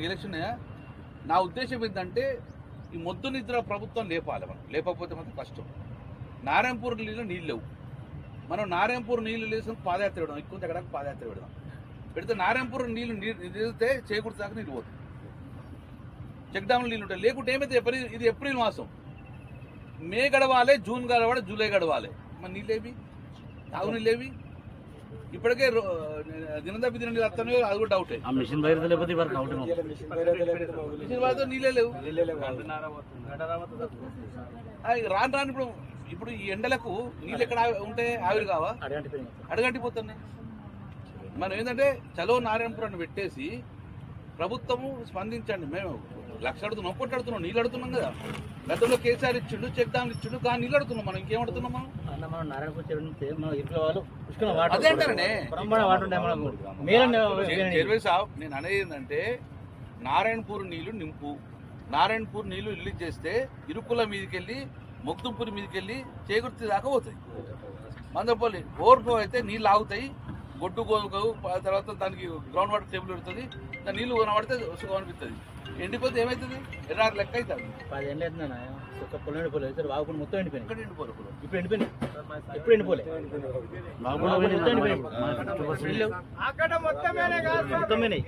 Election నా ఉద్దేశం ఏంటంటే ఈ మొద్దు నిద్ర ప్రభుత్వం లేపాలి. మనం లేకపోతే మాత్రం కష్టం. నారాయణపూర్ నీళ్ళు లేవు. మనం నారాయణపూర్ నీళ్లు లేసిన పాదయాత్ర పెడదాం, ఎక్కువ దగ్గర పాదయాత్ర పెడితే నారాయణపూర్ నీళ్లు నిలితే చేకూర్తి దాకా నీళ్ళు పోతుంది. చెక్ డ్యామ్లు నీళ్ళు ఉంటాయి. లేకుంటే ఏమైతే ఇది ఏప్రిల్ మాసం, మే గడవాలి, జూన్ గడవాలి, జూలై గడవాలి. మరి నీళ్ళేవి, తాగు నీళ్ళేవి. ఇప్పటికే దినందపి దిన నీళ్ళు వస్తానే, అది కూడా డౌటే. మిషన్ భైరతో నీళ్ళే లేవు. రాను ఇప్పుడు ఈ ఎండలకు నీళ్ళు ఎక్కడ ఉంటే ఆవిరి కావా, అడగంటిపోతున్నాయి. మనం ఏంటంటే చలో నారాయణపురాన్ని పెట్టేసి ప్రభుత్వము స్పందించండి. మేము లక్ష అడుగుతున్నాం, ఒక్కటి అడుగుతున్నాం, నీళ్ళు అడుగుతున్నాం కదా. గతంలో కేసీఆర్ ఇచ్చిండు, చెక్ డ్యామ్లు ఇచ్చిండు, కానీ నీళ్ళు అడుగుతున్నాం. మనం ఇంకేం అడుగుతున్నాం? అదే అంటారనే సాబ్. నేను అనేది ఏంటంటే నారాయణపూర్ నీళ్లు నింపు, నారాయణపూర్ నీళ్లు రిలీజ్ చేస్తే ఇరుకుల మీదకి వెళ్ళి మొక్తుపూరి మీదకి వెళ్ళి చేకూర్తి దాకా పోతాయి. మందపల్లి ఓవర్ఫ్లో అయితే నీళ్ళు ఆగుతాయి, గొడ్డు గోదుకవు, తర్వాత దానికి గ్రౌండ్ వాటర్ టేబుల్ పెడుతుంది, దాని నీళ్ళు కొనబడితే సుఖం అనిపిస్తుంది. ఎండిపోతే ఏమవుతుంది? ఎర్రారు లెక్క అవుతుంది. 10 ఏళ్ళు అవుతుందా ఒక పొలం ఎండిపోలేదు, వాగుకుని మొత్తం ఎండిపోయింది. ఇక్కడ ఎండిపోలేదు, ఇప్పుడు ఎండిపోయింది, ఎప్పుడు ఎండిపోలేదు. మొత్తమే